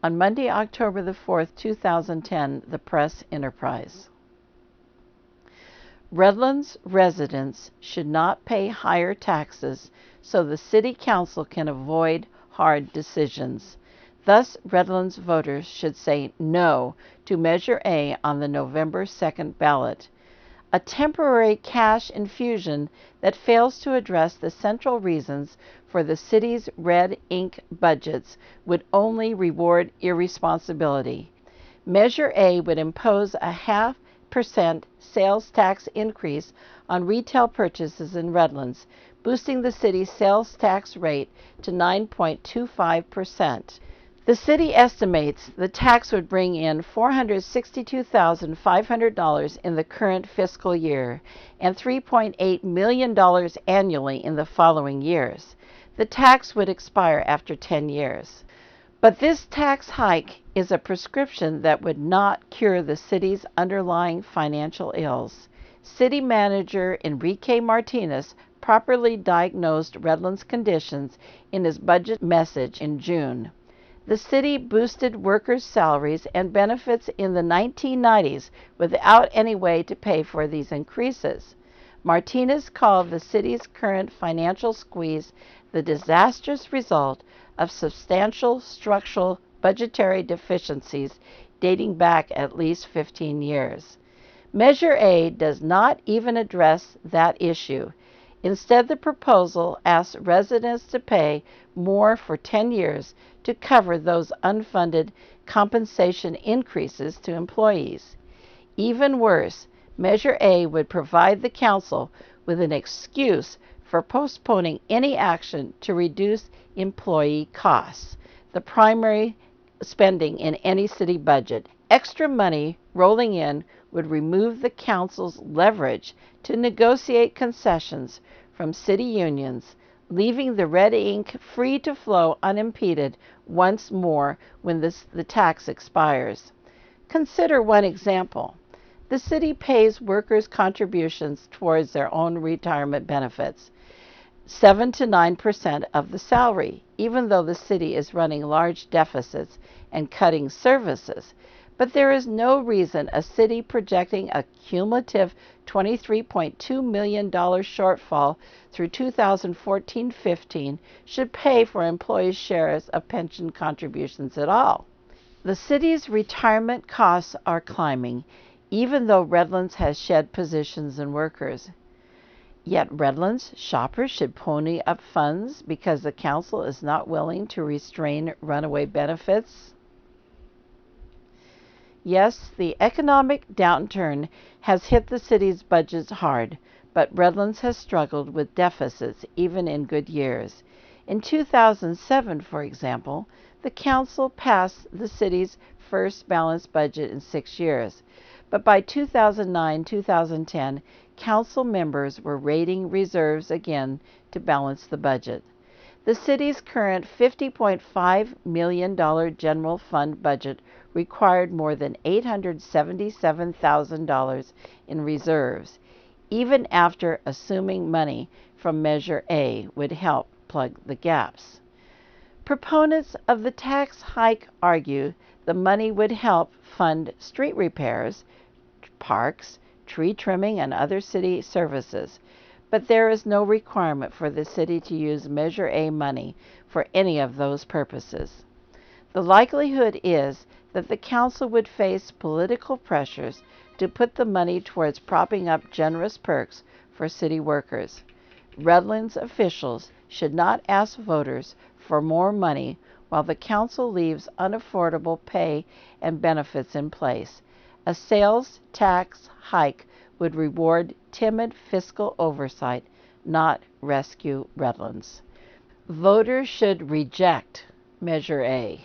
On Monday, October the 4th, 2010, the Press Enterprise. Redlands residents should not pay higher taxes so the City Council can avoid hard decisions. Thus, Redlands voters should say no to Measure A on the November 2nd ballot. A temporary cash infusion that fails to address the central reasons for the city's red ink budgets would only reward irresponsibility. Measure A would impose a 0.5% sales tax increase on retail purchases in Redlands, boosting the city's sales tax rate to 9.25%. The city estimates the tax would bring in $462,500 in the current fiscal year and $3.8 million annually in the following years. The tax would expire after 10 years. But this tax hike is a prescription that would not cure the city's underlying financial ills. City Manager Enrique Martinez properly diagnosed Redlands' conditions in his budget message in June. The city boosted workers' salaries and benefits in the 1990s without any way to pay for these increases. Martinez called the city's current financial squeeze the disastrous result of substantial structural budgetary deficiencies dating back at least 15 years. Measure A does not even address that issue. Instead, the proposal asks residents to pay more for 10 years to cover those unfunded compensation increases to employees. Even worse, Measure A would provide the council with an excuse for postponing any action to reduce employee costs, the primary spending in any city budget. Extra money rolling in would remove the council's leverage to negotiate concessions from city unions, leaving the red ink free to flow unimpeded once more when the tax expires. Consider one example. The city pays workers' contributions towards their own retirement benefits, 7 to 9% of the salary, even though the city is running large deficits and cutting services. But there is no reason a city projecting a cumulative $23.2 million shortfall through 2014-15 should pay for employees' shares of pension contributions at all. The city's retirement costs are climbing, even though Redlands has shed positions and workers. Yet Redlands shoppers should pony up funds because the council is not willing to restrain runaway benefits. Yes, the economic downturn has hit the city's budgets hard, but Redlands has struggled with deficits even in good years. In 2007, for example, the council passed the city's first balanced budget in 6 years. But by 2009-2010, council members were raiding reserves again to balance the budget. The city's current $50.5 million general fund budget required more than $877,000 in reserves, even after assuming money from Measure A would help plug the gaps. Proponents of the tax hike argue the money would help fund street repairs, parks, tree trimming, and other city services, but there is no requirement for the city to use Measure A money for any of those purposes. The likelihood is that the council would face political pressures to put the money towards propping up generous perks for city workers. Redlands officials should not ask voters for more money while the council leaves unaffordable pay and benefits in place. A sales tax hike would reward timid fiscal oversight, not rescue Redlands. Voters should reject Measure A.